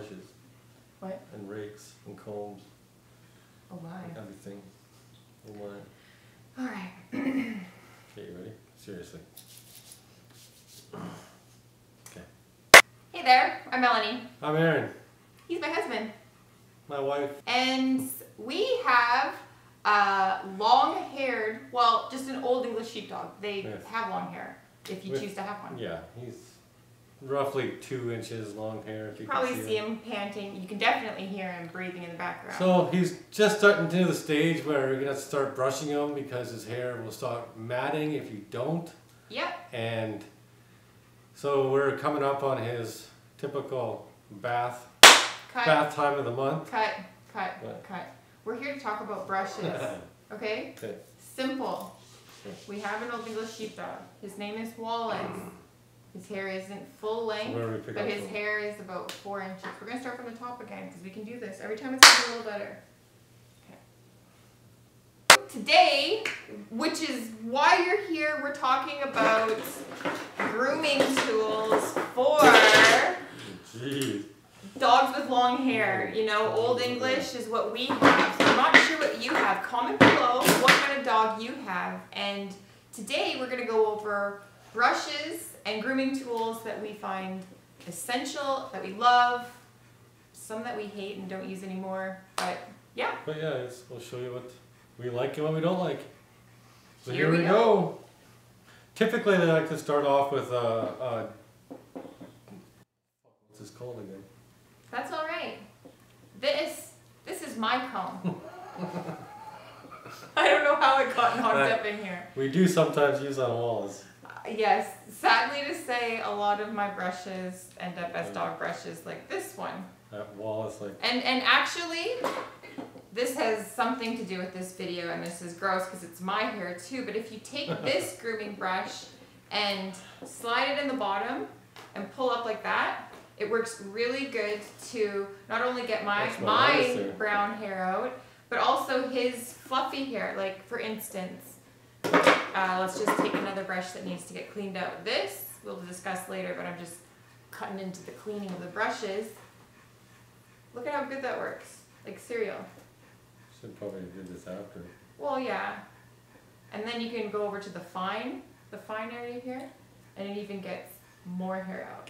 brushes. What? And rakes and combs. Oh my. And everything. Oh my. Alright. Okay, you ready? Seriously. Okay. Hey there, I'm Melanie. I'm Aaron. He's my husband. My wife. And we have long-haired, well, just an Old English Sheepdog. They have long hair, if you choose to have one. Yeah, he's roughly 2 inches long hair. If you probably can see him panting. You can definitely hear him breathing in the background. So he's just starting to the stage where we're going to start brushing him because his hair will start matting if you don't. Yep. And so we're coming up on his typical bath time of the month. Cut. We're here to talk about brushes. Okay? Okay. Simple. We have an Old English Sheepdog. His name is Wallace. His hair isn't full length, but his hair is about 4 inches. We're going to start from the top again because we can do this. Every time it's going to be a little better. Okay. Today, which is why you're here, we're talking about grooming tools for dogs with long hair. You know, Old English is what we have. So I'm not sure what you have. Comment below what kind of dog you have. And today we're going to go over brushes and grooming tools that we find essential, that we love, some that we hate and don't use anymore, but yeah. But yeah, we'll show you what we like and what we don't like. So here we go. Typically they like to start off with what's this called again? That's alright. This is my comb. I don't know how it got knocked up in here. We do sometimes use on walls. Yes, sadly to say, a lot of my brushes end up as dog brushes, like this one. That wall is like... And actually, this has something to do with this video, and this is gross because it's my hair too, but if you take this grooming brush and slide it in the bottom and pull up like that, it works really good to not only get my brown hair out, but also his fluffy hair. Like, for instance, let's just take another brush that needs to get cleaned out. This we'll discuss later, but I'm just cutting into the cleaning of the brushes. Look at how good that works. Like cereal. Should probably do this after. Well, yeah. And then you can go over to the fine area here, and it even gets more hair out.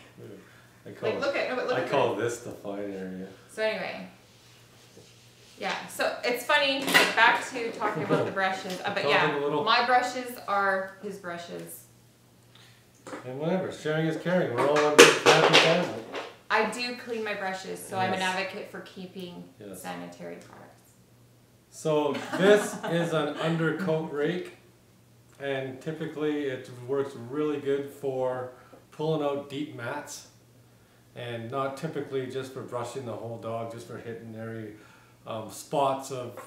I call this the fine area. So anyway. Yeah, so it's funny, like back to talking about the brushes, but yeah, my brushes are his brushes. And whatever, sharing is caring, we're all one big happy family. I do clean my brushes, so I'm an advocate for keeping sanitary products. So this is an Undercoat Rake, and typically it works really good for pulling out deep mats, and not typically just for brushing the whole dog, just for hitting every spots of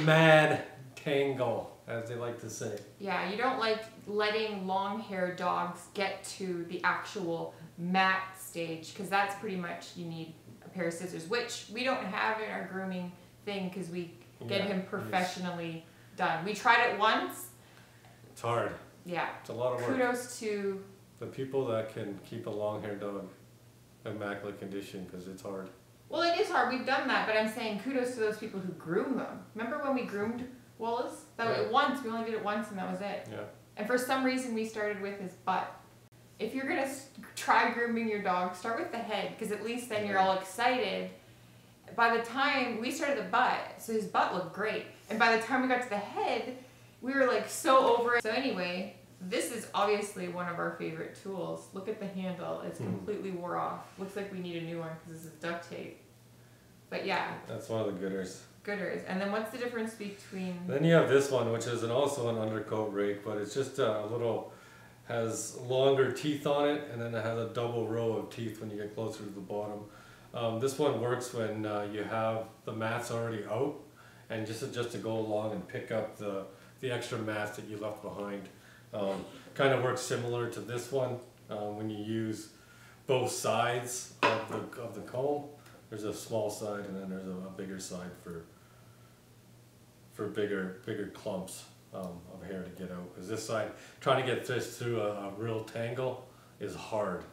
mad tangle, as they like to say. Yeah, you don't like letting long-haired dogs get to the actual mat stage, because that's pretty much, you need a pair of scissors, which we don't have in our grooming thing because we get him professionally done. We tried it once. It's hard. Yeah. It's a lot of work. Kudos to the people that can keep a long-haired dog in immaculate condition, because it's hard. Well, it is hard. We've done that, but I'm saying kudos to those people who groom them. Remember when we groomed Wallace? Once. We only did it once, and that was it. Yeah. And for some reason, we started with his butt. If you're gonna try grooming your dog, start with the head, because at least then you're all excited. By the time we started the butt, so his butt looked great, and by the time we got to the head, we were like so over it. So anyway, this is obviously one of our favorite tools. Look at the handle. It's completely wore off. Looks like we need a new one because this is duct tape. But yeah. That's one of the gooders. Gooders. And then what's the difference between... Then you have this one, which is also an Undercoat Rake, but it's just a little, has longer teeth on it, and then it has a double row of teeth when you get closer to the bottom. This one works when you have the mats already out, and just to go along and pick up the extra mats that you left behind. Kind of works similar to this one when you use both sides of the comb. There's a small side, and then there's a bigger side for bigger clumps of hair to get out. Because this side, trying to get this through a real tangle is hard.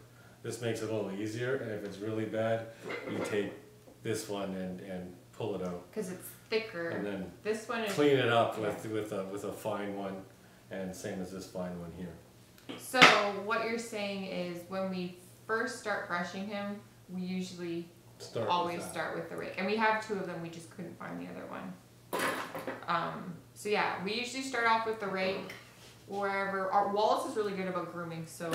This makes it a little easier, and if it's really bad, you take this one and pull it out. Because it's thicker. And then this one is clean it up with a fine one, and same as this fine one here. So what you're saying is when we first start brushing him, we usually always start with the rake. And we have two of them, we just couldn't find the other one. So yeah, we usually start off with the rake wherever. Wallace is really good about grooming, so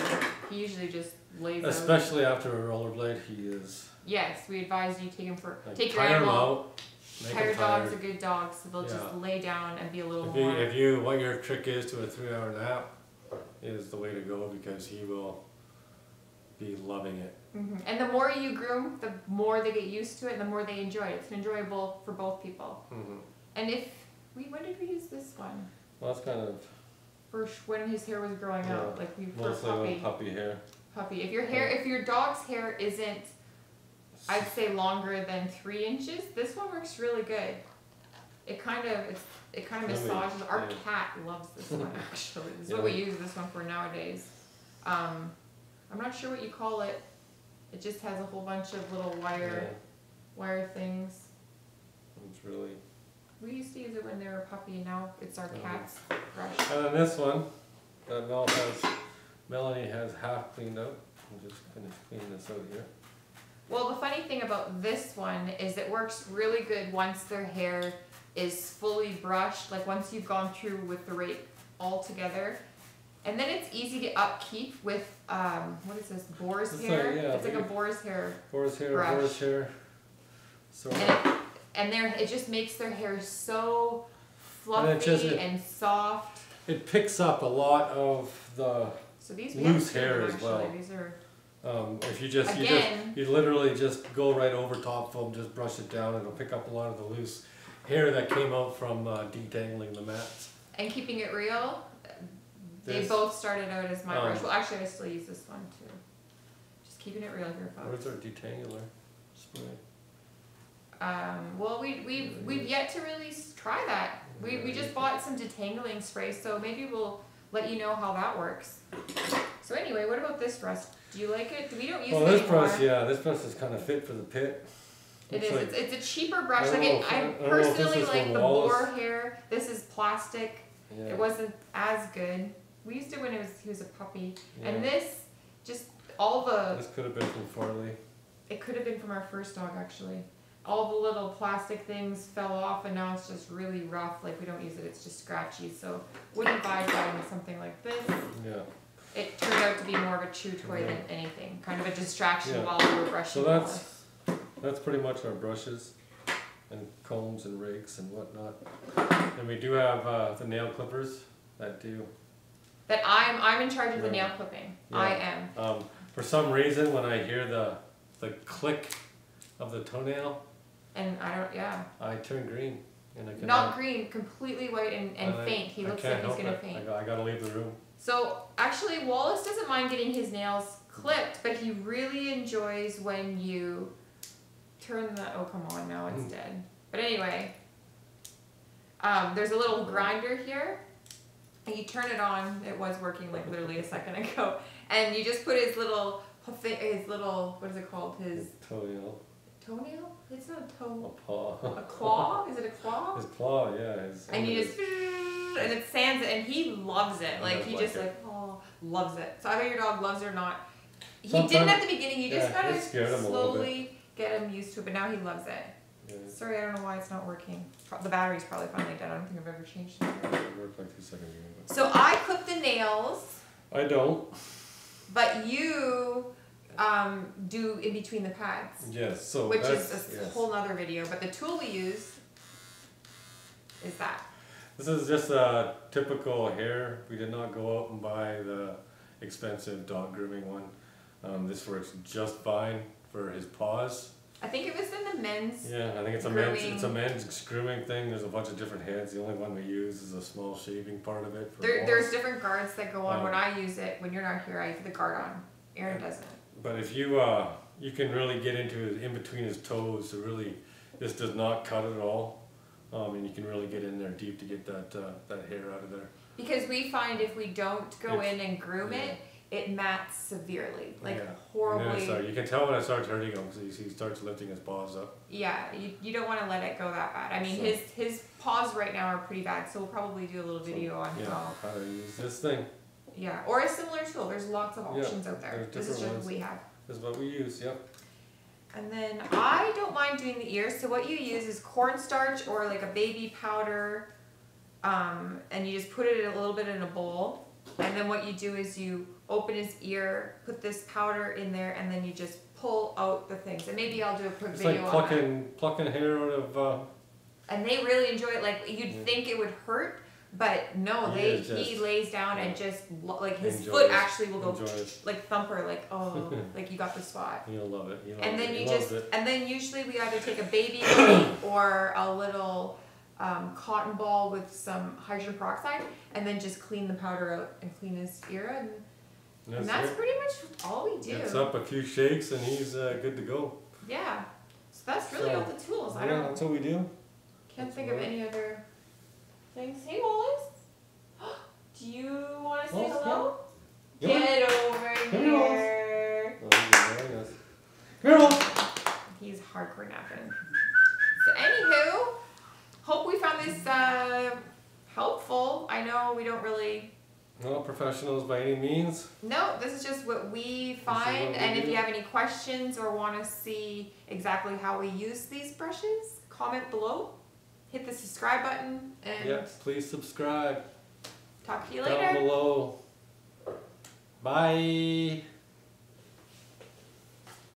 he usually just lays Especially after a rollerblade, he is. Yes, we advise you take him for take your tire animal. him out. Tired dogs are good dogs, so they'll just lay down and be a little more. What your trick is to a 3-hour nap is the way to go, because he will be loving it. And the more you groom, the more they get used to it, and the more they enjoy it. It's enjoyable for both people. And when did we use this one? Well, that's kind of for when his hair was growing out, like mostly puppy hair. Puppy. If your dog's hair isn't, I'd say longer than 3 inches, this one works really good. It kind of massages. Our cat loves this one actually. This is what we use this one for nowadays. I'm not sure what you call it. It just has a whole bunch of little wire things. It's really. We used to use it when they were a puppy. Now it's our cat's brush. And then this one that Melanie has half cleaned out. I'm just gonna clean this out here. Well, the funny thing about this one is it works really good once their hair is fully brushed, like once you've gone through with the rake all together. And then it's easy to upkeep with, what is this, boar's hair? It's like a boar's hair brush. Boar's hair. So it just makes their hair so fluffy and soft. It picks up a lot of the loose hair as well. These are, if you literally just go right over top of them, just brush it down, it'll pick up a lot of the loose hair that came out from detangling the mats. And keeping it real, they both started out as my brush. Well, actually, I still use this one too. Just keeping it real here, folks. Where's our detangler spray? Well, we've yet to really try that. We just bought some detangling spray, so maybe we'll let you know how that works. So anyway, what about this brush? Do you like it? We don't use it anymore. This brush is kind of fit for the pit. It is. Like, it's a cheaper brush. I personally like the boar hair. This is plastic. Yeah. It wasn't as good. We used it when he was a puppy. Yeah. And this, just all the... This could have been from Farley. It could have been from our first dog, actually. All the little plastic things fell off, and now it's just really rough. Like, we don't use it. It's just scratchy. So, wouldn't advise buying something like this. Yeah. It turned out to be more of a chew toy than anything. Kind of a distraction while we were brushing. So that's pretty much our brushes and combs and rakes and whatnot. And we do have the nail clippers that do. That I'm in charge of the nail clipping. Yeah. I am. For some reason, when I hear the click of the toenail, and I turn green. And I Not green, completely white and faint. He looks like he's gonna faint. I gotta leave the room. So actually, Wallace doesn't mind getting his nails clipped, but he really enjoys when you turn the, oh come on, now it's dead. But anyway, there's a little grinder here, and you turn it on. It was working like literally a second ago, and you just put his little, what is it called? His toenail. Toenail? It's not a toe. A paw. A claw? Is it a claw? His claw, yeah. And you just, and it sands it, and he loves it. Like, he just loves it. So either your dog loves it or not. He didn't at the beginning. You just gotta slowly get him used to it, but now he loves it. Yeah. Sorry, I don't know why it's not working. The battery's probably finally dead. I don't think I've ever changed it. It worked like 2 seconds ago. So I clip the nails. I don't. But you do in between the pads. Yes, so which is a whole nother video. But the tool we use is that. This is just a typical hair. We did not go out and buy the expensive dog grooming one. This works just fine for his paws. I think it was in the men's. Yeah, I think it's a men's grooming thing. There's a bunch of different heads. The only one we use is a small shaving part of it. There's different guards that go on. When I use it, when you're not here, I put the guard on. Aaron doesn't. But if you can really get into in between his toes, so really, this does not cut at all, and you can really get in there deep to get that hair out of there. Because we find if we don't go in and groom it, it mats severely, like Yeah. horribly. You can tell when it starts hurting him because he starts lifting his paws up. Yeah, you don't want to let it go that bad. I mean, his paws right now are pretty bad, so we'll probably do a little video on how to use this thing. Yeah, or a similar tool. There's lots of options out there. This is just what we have. This is what we use, yep. And then I don't mind doing the ears. So what you use is cornstarch or like a baby powder, and you just put it a little bit in a bowl. And then what you do is you open his ear, put this powder in there, and then you just pull out the things. And maybe I'll do a quick video like on that. plucking hair out of. And they really enjoy it. Like you'd think it would hurt, but no, he lays down and just like his foot actually will go like thumper, like oh, like you got the spot. You'll love it. And then usually we either take a baby clean or a little cotton ball with some hydrogen peroxide, and then just clean the powder out and clean his ear, and that's pretty much all we do. Gets up a few shakes and he's good to go. Yeah, so that's really all the tools. I don't know. That's what we do. Can't think of any other things. Hey, Wallace. Do you want to say hello? Yeah. Get over here. He's hardcore napping. So anywho, hope we found this helpful. I know we don't really... Not professionals by any means. No, this is just what we find. And if you have any questions or want to see exactly how we use these brushes, comment below. Hit the subscribe button. And please subscribe. Talk to you later. Down below. Bye.